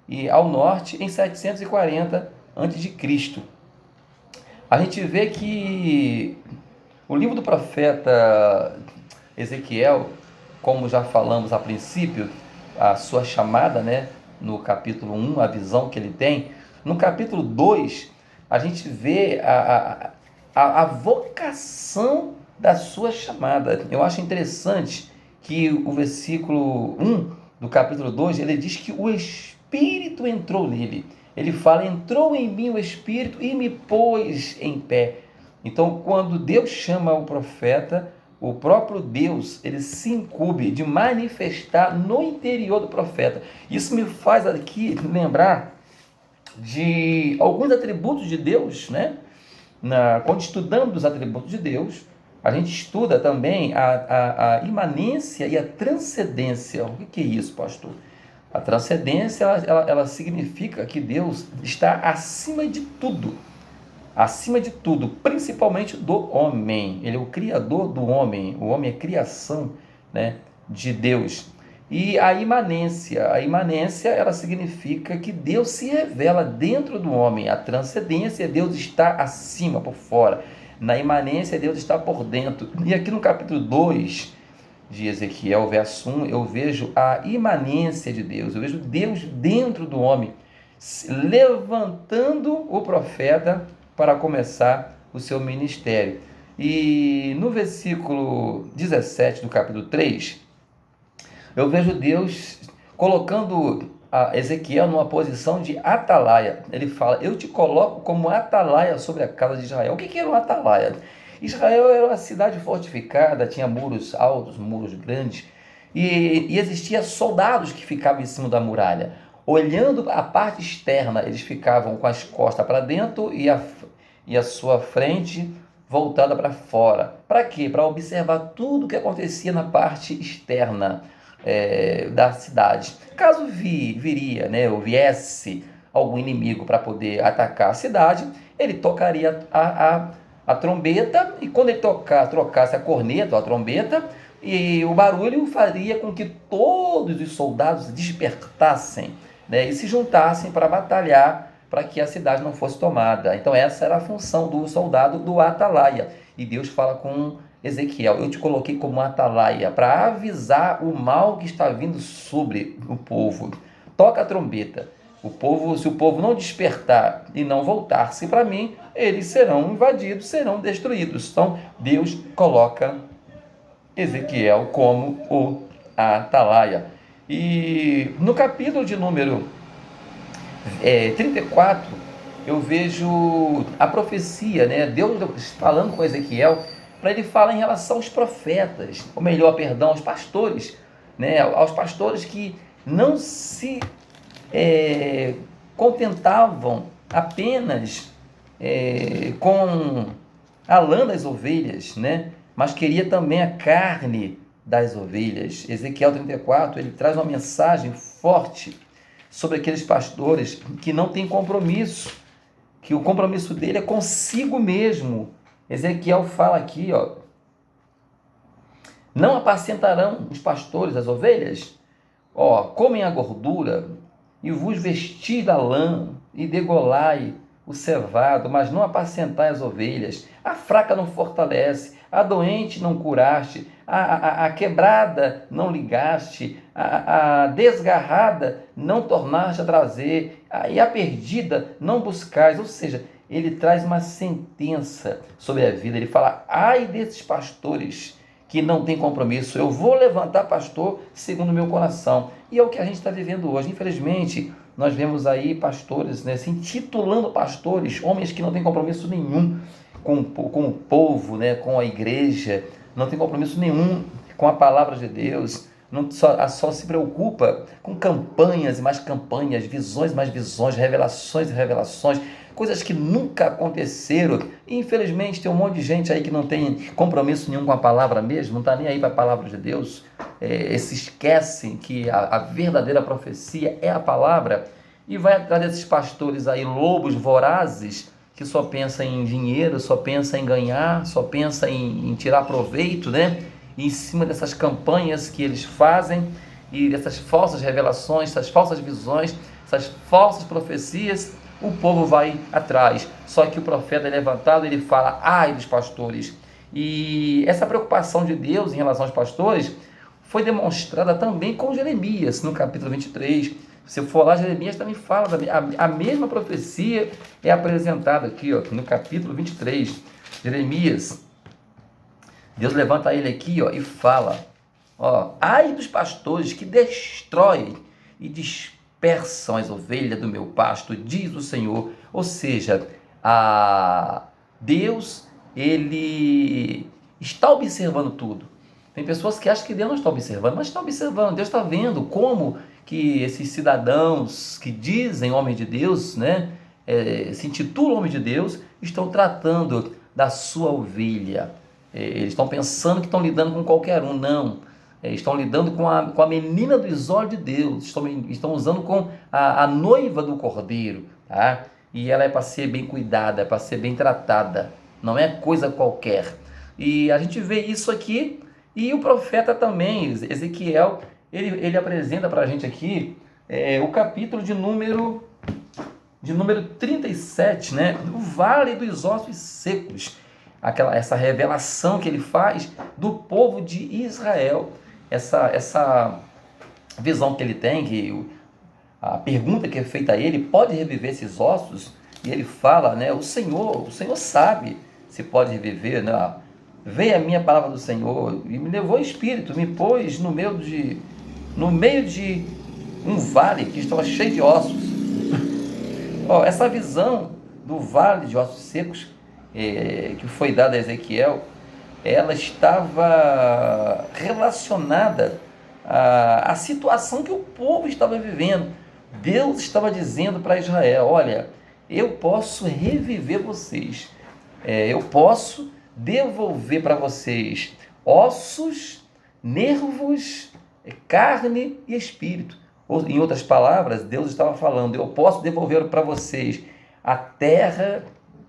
e ao norte em 740 a.C. A gente vê que o livro do profeta Ezequiel, como já falamos a princípio, a sua chamada, né, no capítulo 1, a visão que ele tem. No capítulo 2, a gente vê a vocação da sua chamada. Eu acho interessante que o versículo 1 do capítulo 2, ele diz que o Espírito entrou nele. Ele fala, entrou em mim o Espírito e me pôs em pé. Então, quando Deus chama o profeta, o próprio Deus, ele se incumbe de manifestar no interior do profeta. Isso me faz aqui lembrar de alguns atributos de Deus, né? Quando estudamos os atributos de Deus, a gente estuda também a imanência e a transcendência. O que é isso, pastor? A transcendência, ela significa que Deus está acima de tudo. Acima de tudo, principalmente do homem. Ele é o criador do homem. O homem é criação, né, de Deus. E a imanência, ela significa que Deus se revela dentro do homem. A transcendência, Deus está acima, por fora. Na imanência, Deus está por dentro. E aqui no capítulo 2 de Ezequiel, verso 1, eu vejo a imanência de Deus. Eu vejo Deus dentro do homem, levantando o profeta para começar o seu ministério. E no versículo 17 do capítulo 3, eu vejo Deus colocando a Ezequiel numa posição de atalaia. Ele fala: eu te coloco como atalaia sobre a casa de Israel. O que era um atalaia? Israel era uma cidade fortificada, tinha muros altos, muros grandes, e existia soldados que ficavam em cima da muralha. Olhando a parte externa, eles ficavam com as costas para dentro e a sua frente voltada para fora. Para quê? Para observar tudo o que acontecia na parte externa da cidade. Caso viria, né, ou viesse algum inimigo para poder atacar a cidade, ele tocaria a trombeta, e quando ele trocasse a corneta ou a trombeta, e o barulho faria com que todos os soldados despertassem, né, e se juntassem para batalhar para que a cidade não fosse tomada. Então essa era a função do soldado, do atalaia. E Deus fala com Ezequiel: eu te coloquei como atalaia para avisar o mal que está vindo sobre o povo. Toca a trombeta. Se o povo não despertar e não voltar-se para mim, eles serão invadidos, serão destruídos. Então Deus coloca Ezequiel como o atalaia. E no capítulo de número 34, eu vejo a profecia, né? Deus falando com Ezequiel, para ele falar em relação aos profetas, ou melhor, perdão, aos pastores, né? Aos pastores que não se contentavam apenas com a lã das ovelhas, né? Mas queria também a carne das ovelhas. Ezequiel 34, ele traz uma mensagem forte sobre aqueles pastores que não têm compromisso, que o compromisso dele é consigo mesmo. Ezequiel fala aqui, ó: não apacentarão os pastores as ovelhas? Comem a gordura e vos vestis da lã e degolai o cevado, mas não apacentai as ovelhas. A fraca não fortalece, a doente não curaste, a quebrada não ligaste, a desgarrada não tornaste a trazer, e a perdida não buscais. Ou seja, ele traz uma sentença sobre a vida. Ele fala: ai desses pastores que não têm compromisso. Eu vou levantar pastor segundo o meu coração. E é o que a gente está vivendo hoje. Infelizmente, nós vemos aí pastores, né, se intitulando pastores, homens que não têm compromisso nenhum com o povo, né, com a igreja, não tem compromisso nenhum com a palavra de Deus, só se preocupa com campanhas e mais campanhas, visões e mais visões, revelações e revelações, coisas que nunca aconteceram. E, infelizmente, tem um monte de gente aí que não tem compromisso nenhum com a palavra mesmo, não está nem aí para a palavra de Deus, se esquecem que a verdadeira profecia é a palavra, e vai atrás desses pastores aí, lobos vorazes, que só pensa em dinheiro, só pensa em ganhar, só pensa em tirar proveito, né? E em cima dessas campanhas que eles fazem, e dessas falsas revelações, essas falsas visões, essas falsas profecias, o povo vai atrás. Só que o profeta é levantado, ele fala: ai dos pastores. E essa preocupação de Deus em relação aos pastores foi demonstrada também com Jeremias, no capítulo 23. Se for lá, Jeremias também fala, a mesma profecia é apresentada aqui, no capítulo 23. Jeremias, Deus levanta ele aqui, e fala: ai dos pastores que destroem e dispersam as ovelhas do meu pasto, diz o Senhor. Ou seja, Deus, ele está observando tudo. Tem pessoas que acham que Deus não está observando, mas está observando. Deus está vendo como que esses cidadãos que dizem homem de Deus, né, se intitulam homem de Deus, estão tratando da sua ovelha. Eles estão pensando que estão lidando com qualquer um. Não. Estão lidando com a menina dos olhos de Deus. Estão usando com a noiva do Cordeiro. Tá? E ela é para ser bem cuidada, é para ser bem tratada. Não é coisa qualquer. E a gente vê isso aqui. E o profeta também, Ezequiel, ele apresenta para a gente aqui o capítulo de número 37, né? Do Vale dos Ossos Secos. Essa revelação que ele faz do povo de Israel. Essa visão que ele tem, que a pergunta que é feita a ele, pode reviver esses ossos? E ele fala, né? O Senhor sabe se pode reviver, né? Veio a minha palavra do Senhor e me levou o Espírito, me pôs no meio de um vale que estava cheio de ossos. Essa visão do vale de ossos secos, que foi dada a Ezequiel, ela estava relacionada à situação que o povo estava vivendo. Deus estava dizendo para Israel: olha, eu posso reviver vocês, eu posso devolver para vocês ossos, nervos, carne e espírito. Em outras palavras, Deus estava falando: eu posso devolver para vocês a terra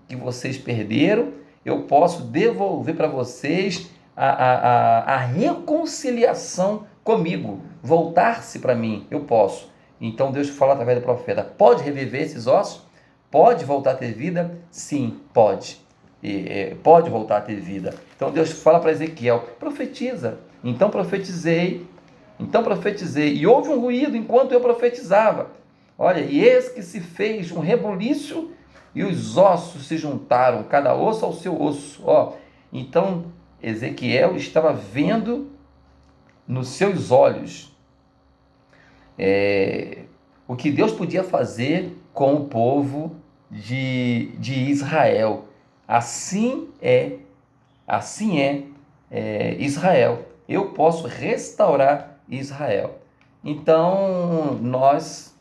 que vocês perderam, eu posso devolver para vocês a reconciliação comigo, voltar-se para mim, eu posso. Então Deus fala através do profeta: pode reviver esses ossos? Pode voltar a ter vida? Sim, pode. Pode voltar a ter vida. Então Deus fala para Ezequiel: profetiza. Então profetizei, e houve um ruído enquanto eu profetizava. Olha, e eis que se fez um rebuliço e os ossos se juntaram, cada osso ao seu osso. Então Ezequiel estava vendo nos seus olhos o que Deus podia fazer com o povo de Israel. Assim é Israel. Eu posso restaurar Israel. Então, nós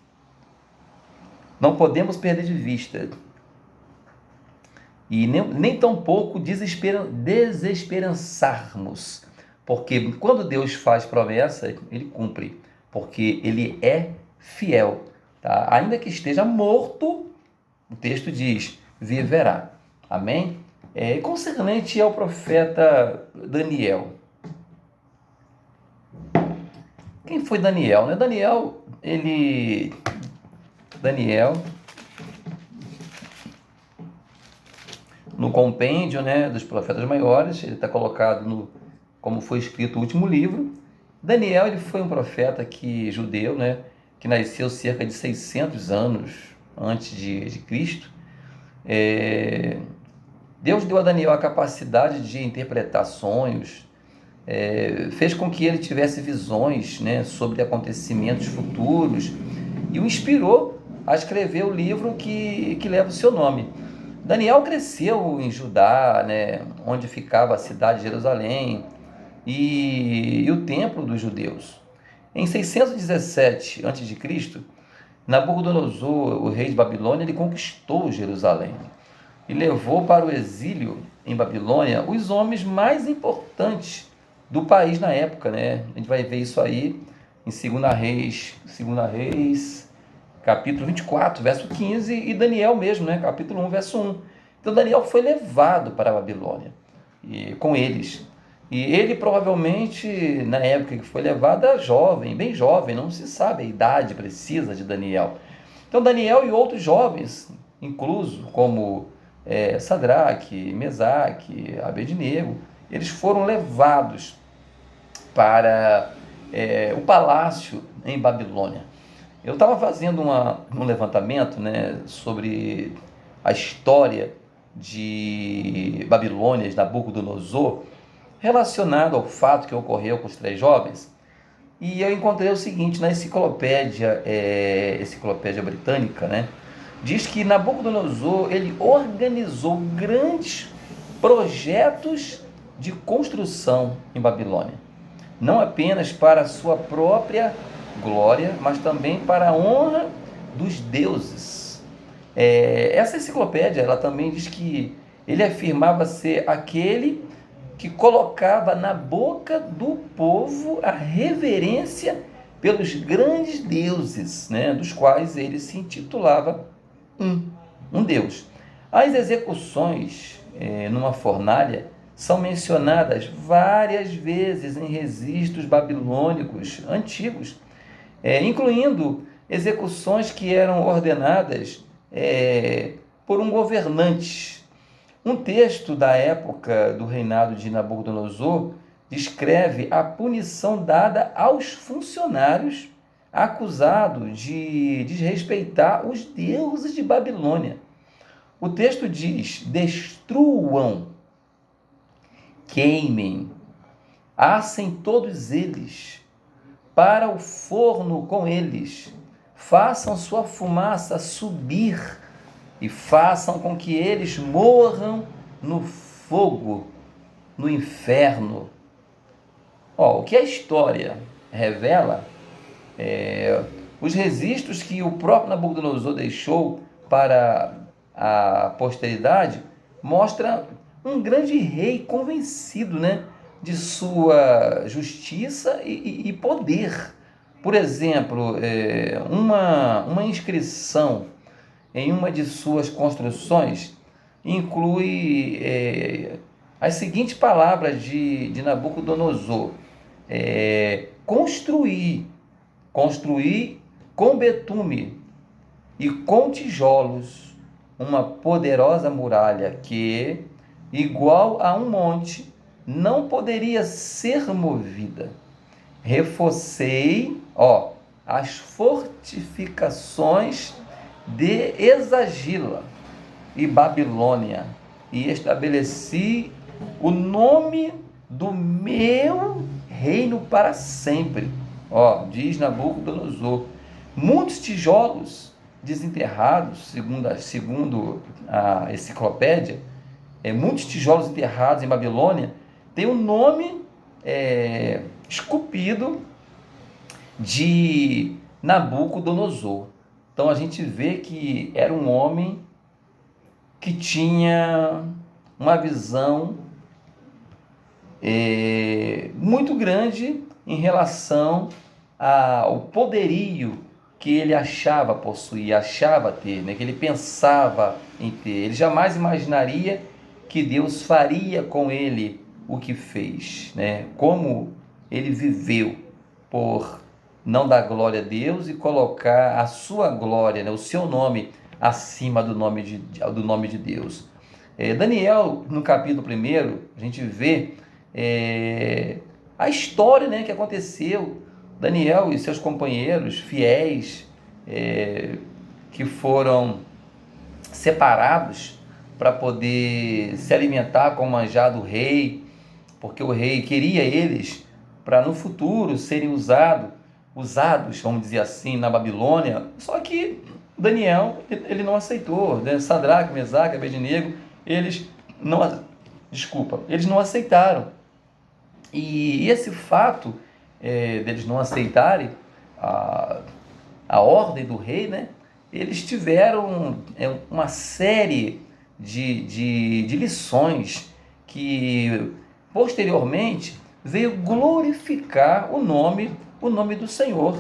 não podemos perder de vista e nem tampouco desesperançarmos, porque quando Deus faz promessa, Ele cumpre, porque Ele é fiel, tá? Ainda que esteja morto, o texto diz: viverá. Amém? Concernente ao profeta Daniel. Quem foi Daniel? Né? Daniel, no compêndio, né, dos profetas maiores, ele está colocado como foi escrito o último livro. Daniel, ele foi um profeta judeu, né, que nasceu cerca de 600 anos antes de Cristo. Deus deu a Daniel a capacidade de interpretar sonhos, fez com que ele tivesse visões, né, sobre acontecimentos futuros, e o inspirou a escrever o livro que leva o seu nome. Daniel cresceu em Judá, né, onde ficava a cidade de Jerusalém e o templo dos judeus. Em 617 a.C., Nabucodonosor, o rei de Babilônia, ele conquistou Jerusalém e levou para o exílio em Babilônia os homens mais importantes do país na época, né? A gente vai ver isso aí em 2 Reis, capítulo 24, verso 15, e Daniel mesmo, né? Capítulo 1, verso 1. Então Daniel foi levado para a Babilônia com eles. E ele provavelmente, na época que foi levado, era jovem, bem jovem, não se sabe a idade precisa de Daniel. Então Daniel e outros jovens, incluso como Sadraque, Mesaque, Abednego, eles foram levados para o palácio em Babilônia. Eu estava fazendo um levantamento, né, sobre a história de Babilônia, de Nabucodonosor, relacionado ao fato que ocorreu com os 3 jovens. E eu encontrei o seguinte na enciclopédia britânica, né? Diz que Nabucodonosor ele organizou grandes projetos de construção em Babilônia, não apenas para a sua própria glória, mas também para a honra dos deuses. Essa enciclopédia ela também diz que ele afirmava ser aquele que colocava na boca do povo a reverência pelos grandes deuses, né, dos quais ele se intitulava um deus. As execuções numa fornalha são mencionadas várias vezes em registros babilônicos antigos, incluindo execuções que eram ordenadas por um governante. Um texto da época do reinado de Nabucodonosor descreve a punição dada aos funcionários acusados de desrespeitar os deuses de Babilônia. O texto diz: destruam, queimem, assem todos eles para o forno com eles, façam sua fumaça subir e façam com que eles morram no fogo, no inferno. O que a história revela, os registros que o próprio Nabucodonosor deixou para a posteridade, mostra um grande rei convencido, de sua justiça e poder. Por exemplo, uma inscrição em uma de suas construções inclui as seguintes palavras de Nabucodonosor: construir com betume e com tijolos uma poderosa muralha que, igual a um monte, não poderia ser movida. Reforcei, as fortificações de Esagila e Babilônia, e estabeleci o nome do meu reino para sempre. Diz Nabucodonosor. Muitos tijolos desenterrados, segundo a enciclopédia, muitos tijolos enterrados em Babilônia têm o nome esculpido de Nabucodonosor. Então a gente vê que era um homem que tinha uma visão muito grande em relação ao poderio que ele achava possuir, achava ter, que ele pensava em ter. Ele jamais imaginaria que Deus faria com ele o que fez, como ele viveu por não dar glória a Deus e colocar a sua glória, o seu nome, acima do nome de Deus. Daniel, no capítulo 1, a gente vê a história que aconteceu. Daniel e seus companheiros fiéis, que foram separados para poder se alimentar com o manjar do rei, porque o rei queria eles para no futuro serem usados, vamos dizer assim, na Babilônia. Só que Daniel, ele não aceitou, Sadraque, Mesaque, Abednego, eles não aceitaram. E esse fato deles não aceitarem a ordem do rei, eles tiveram uma série de lições que posteriormente veio glorificar o nome do Senhor,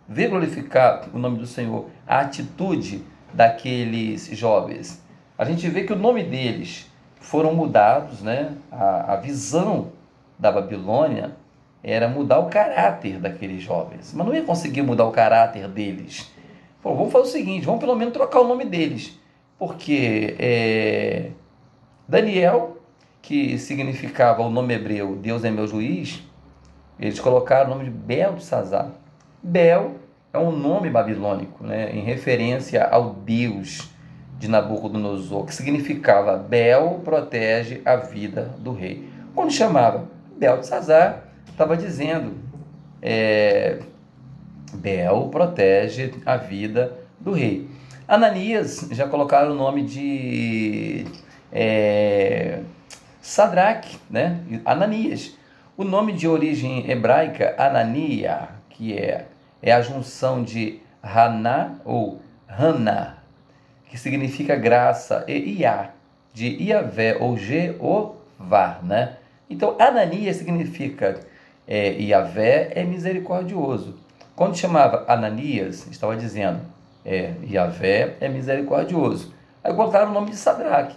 veio glorificar o nome do Senhor, a atitude daqueles jovens. A gente vê que o nome deles foram mudados, a visão da Babilônia era mudar o caráter daqueles jovens, mas não ia conseguir mudar o caráter deles. Vamos fazer o seguinte, vamos pelo menos trocar o nome deles, porque Daniel, que significava o nome hebreu, Deus é meu juiz, eles colocaram o nome de Beltesazar. Bel é um nome babilônico, em referência ao Deus de Nabucodonosor, que significava Bel protege a vida do rei. Quando chamava Beltesazar, estava dizendo Bel protege a vida do rei. Ananias, já colocaram o nome de Sadraque, Ananias. O nome de origem hebraica, Anania, que é a junção de Haná ou Haná, que significa graça, e Iá, de Iavé ou Jeová, Então, Ananias significa Iavé é misericordioso. Quando chamava Ananias, estava dizendo Iavé é misericordioso. Aí colocaram o nome de Sadraque.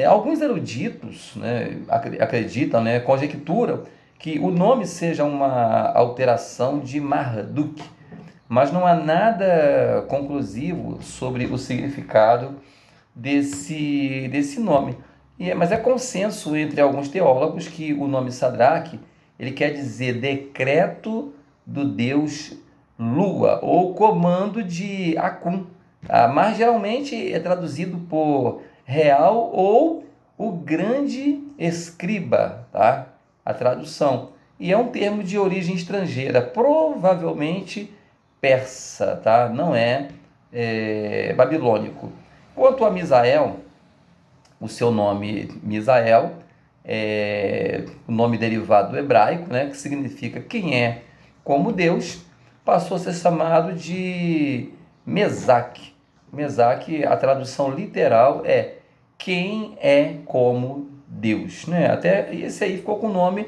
Alguns eruditos, né, acreditam, né, conjecturam que o nome seja uma alteração de Marduk, mas não há nada conclusivo sobre o significado desse nome. Mas é consenso entre alguns teólogos que o nome Sadraque ele quer dizer decreto do deus Lua ou comando de Acum, tá? Mas geralmente é traduzido por real ou o grande escriba, tá? A tradução. E é um termo de origem estrangeira, provavelmente persa, tá? Não é babilônico. Quanto a Misael, o seu nome Misael é o nome derivado do hebraico, né, que significa quem é como Deus, passou a ser chamado de Mesaque. Mesaque, a tradução literal é quem é como Deus, né? Até esse aí ficou com o nome,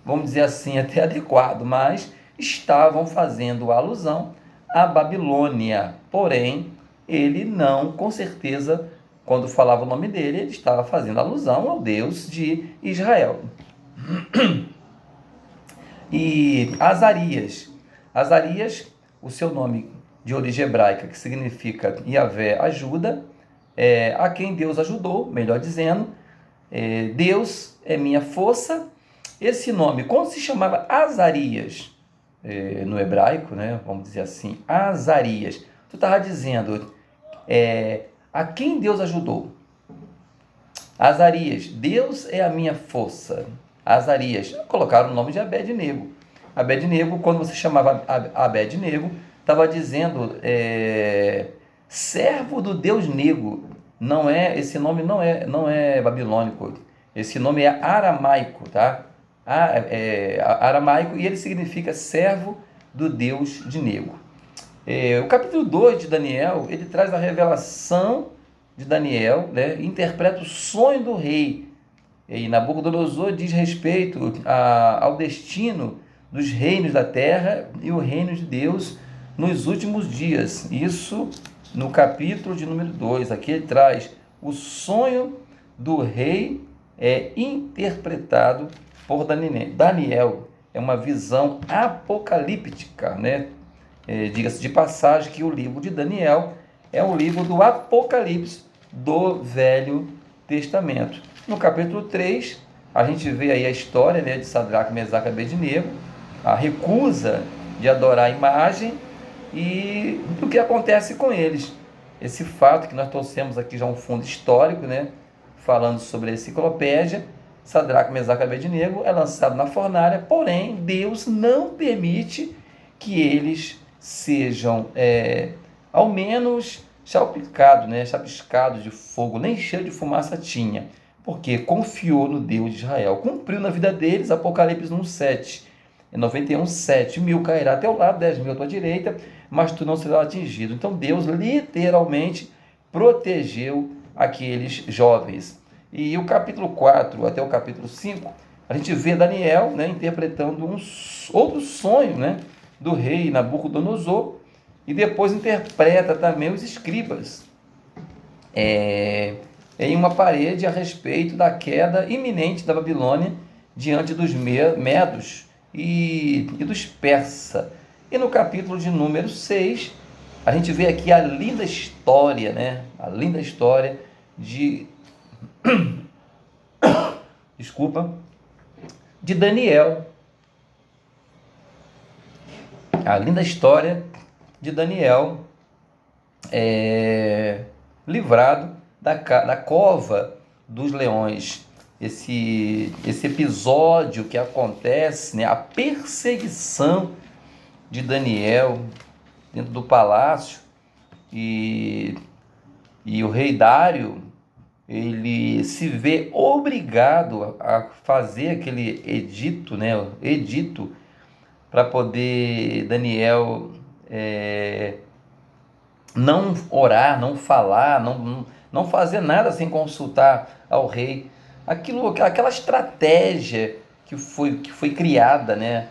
vamos dizer assim, até adequado, mas estavam fazendo alusão à Babilônia. Porém, ele não, com certeza, quando falava o nome dele, ele estava fazendo alusão ao Deus de Israel. E Azarias. Azarias, o seu nome de origem hebraica, que significa Yahvé ajuda, a quem Deus ajudou, melhor dizendo, Deus é minha força. Esse nome, quando se chamava Azarias, no hebraico, né, vamos dizer assim, Azarias, tu estava dizendo a quem Deus ajudou. Azarias, Deus é a minha força. Azarias, colocaram o nome de Abed-nego. Abed-nego, quando você chamava Abed-nego, estava dizendo servo do Deus Nego. Não é, esse nome não é babilônico. Esse nome é aramaico, tá? Aramaico, e ele significa servo do Deus de Nego. O capítulo 2 de Daniel, ele traz a revelação de Daniel, né? Interpreta o sonho do rei. E Nabucodonosor diz respeito ao destino dos reinos da terra e o reino de Deus nos últimos dias. Isso no capítulo de número 2. Aqui ele traz o sonho do rei interpretado por Daniel. É uma visão apocalíptica, né? Diga-se de passagem que o livro de Daniel é um livro do Apocalipse do Velho Testamento. No capítulo 3, a gente vê aí a história, né, de Sadraque, Mesaque e Abednego, a recusa de adorar a imagem e o que acontece com eles. Esse fato que nós trouxemos aqui já um fundo histórico, né, falando sobre a enciclopédia, Sadraque, Mesaque e Abednego é lançado na fornalha, porém Deus não permite que eles sejam ao menos chapiscados de fogo, nem cheiro de fumaça tinha, porque confiou no Deus de Israel. Cumpriu na vida deles, Apocalipse 1:7. Em 91:7, 1.000 cairá a teu lado, 10.000 à tua direita, mas tu não serás atingido. Então Deus literalmente protegeu aqueles jovens. E o capítulo 4 até o capítulo 5, a gente vê Daniel, né, interpretando outro sonho, né, do rei Nabucodonosor, e depois interpreta também os escribas em uma parede a respeito da queda iminente da Babilônia diante dos medos e dos persas. E no capítulo de número 6, a gente vê aqui a linda história, né? A linda história de desculpa, de Daniel. A linda história de Daniel livrado da cova dos leões. Esse episódio que acontece, né, a perseguição de Daniel dentro do palácio, e o rei Dário, ele se vê obrigado a fazer aquele edito, né, para poder Daniel não orar, não falar, não fazer nada sem consultar ao rei. Aquela estratégia que foi criada, né?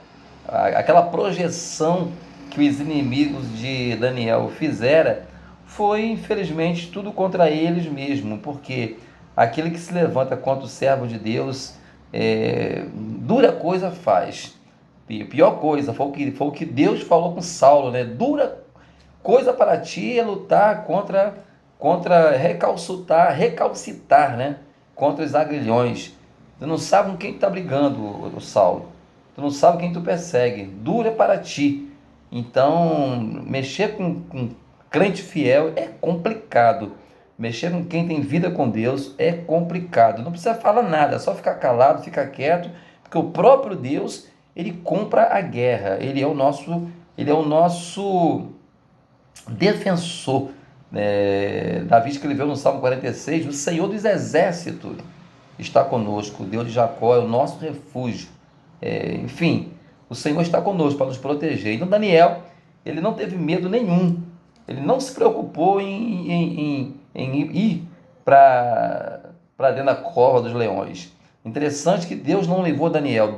Aquela projeção que os inimigos de Daniel fizeram foi, infelizmente, tudo contra eles mesmos, porque aquele que se levanta contra o servo de Deus, dura coisa faz. Pior coisa, foi o que Deus falou com Saulo, né? Dura coisa para ti é lutar contra recalcitar, né? Contra os agrilhões. Tu não sabe com quem tu tá brigando, o Saulo. Tu não sabe quem tu persegue. Dura para ti. Então, mexer com crente fiel é complicado. Mexer com quem tem vida com Deus é complicado. Não precisa falar nada, é só ficar calado, ficar quieto, porque o próprio Deus, ele compra a guerra. Ele é o nosso defensor. Davi escreveu no Salmo 46: o Senhor dos exércitos está conosco, o Deus de Jacó é o nosso refúgio. Enfim, o Senhor está conosco para nos proteger. Então Daniel, ele não teve medo nenhum, ele não se preocupou em ir para dentro da cova dos leões. Interessante que Deus não livrou Daniel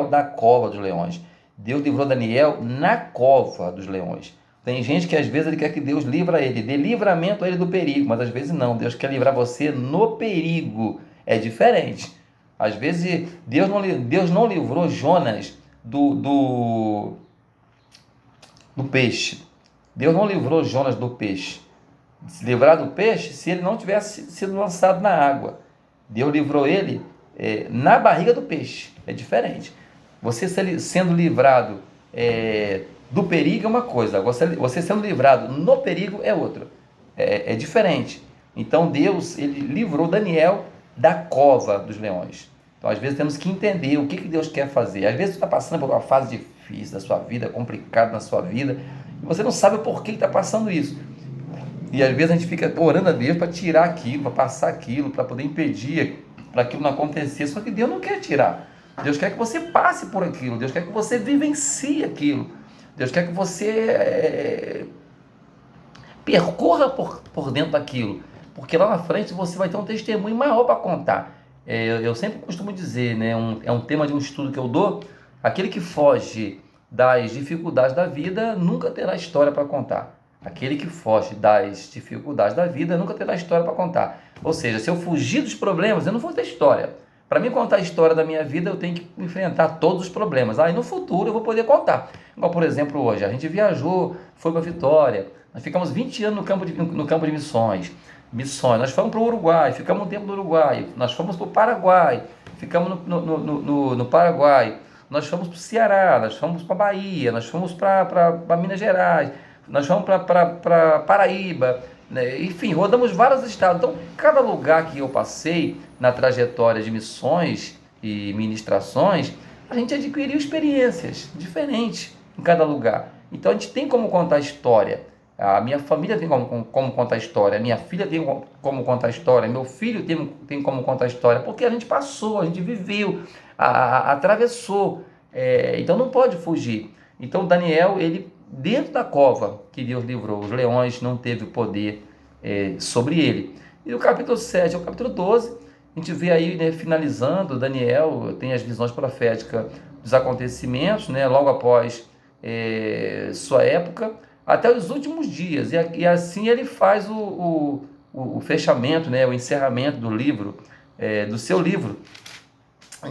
da cova dos leões. Deus livrou Daniel na cova dos leões. Tem gente que às vezes ele quer que Deus livra ele, dê livramento a ele do perigo, mas às vezes não. Deus quer livrar você no perigo. É diferente. Às vezes Deus não livrou Jonas do peixe. Deus não livrou Jonas do peixe. Se livrar do peixe se ele não tivesse sido lançado na água. Deus livrou ele na barriga do peixe. É diferente. Você sendo livrado do perigo é uma coisa, você sendo livrado no perigo é outra. É diferente. Então Deus, ele livrou Daniel da cova dos leões. Então às vezes temos que entender o que Deus quer fazer. Às vezes você está passando por uma fase difícil da sua vida, complicada na sua vida, e você não sabe por que está passando isso. E às vezes a gente fica orando a Deus para tirar aquilo, para passar aquilo, para poder impedir, para aquilo não acontecer. Só que Deus não quer tirar. Deus quer que você passe por aquilo. Deus quer que você vivencie aquilo. Deus quer que você percorra por dentro daquilo. Porque lá na frente você vai ter um testemunho maior para contar. Eu sempre costumo dizer, né, é um tema de um estudo que eu dou: aquele que foge das dificuldades da vida nunca terá história para contar. Aquele que foge das dificuldades da vida nunca terá história para contar. Ou seja, se eu fugir dos problemas, eu não vou ter história. Para mim contar a história da minha vida, eu tenho que enfrentar todos os problemas. Aí no futuro eu vou poder contar. Igual, por exemplo, hoje, a gente viajou, foi para Vitória, nós ficamos 20 anos no campo de missões. Nós fomos para o Uruguai, ficamos um tempo no Uruguai, nós fomos para o Paraguai, ficamos no Paraguai, nós fomos para o Ceará, nós fomos para a Bahia, nós fomos para Minas Gerais, nós fomos para Paraíba, né? Enfim, rodamos vários estados. Então, cada lugar que eu passei na trajetória de missões e ministrações, a gente adquiriu experiências diferentes em cada lugar. Então, a gente tem como contar história. A minha família tem como contar história, a minha filha tem como contar história, meu filho tem como contar história, porque a gente passou, a gente viveu, atravessou. Então, não pode fugir. Então, Daniel, ele dentro da cova que Deus livrou, os leões não teve poder sobre ele. E o capítulo 7 ao capítulo 12, a gente vê aí, né, finalizando, Daniel tem as visões proféticas dos acontecimentos, né, logo após sua época, até os últimos dias, e assim ele faz o fechamento, né, o encerramento do livro, do seu livro.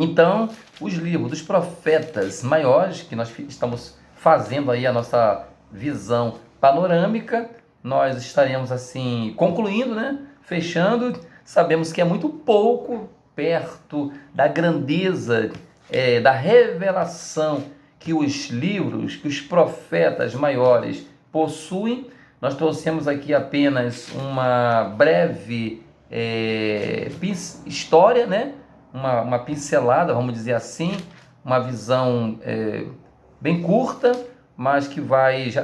Então, os livros dos profetas maiores, que nós estamos fazendo aí a nossa visão panorâmica, nós estaremos assim concluindo, né? Fechando. Sabemos que é muito pouco perto da grandeza, da revelação que os livros, que os profetas maiores possuem. Nós trouxemos aqui apenas uma breve história, né? Uma pincelada, vamos dizer assim, uma visão bem curta, mas que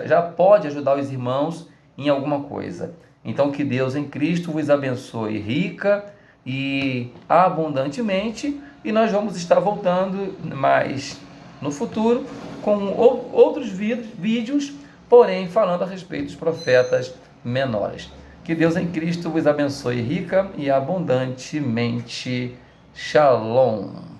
já pode ajudar os irmãos em alguma coisa. Então, que Deus em Cristo vos abençoe rica e abundantemente, e nós vamos estar voltando mais no futuro com outros vídeos, porém falando a respeito dos profetas menores. Que Deus em Cristo vos abençoe rica e abundantemente. Shalom.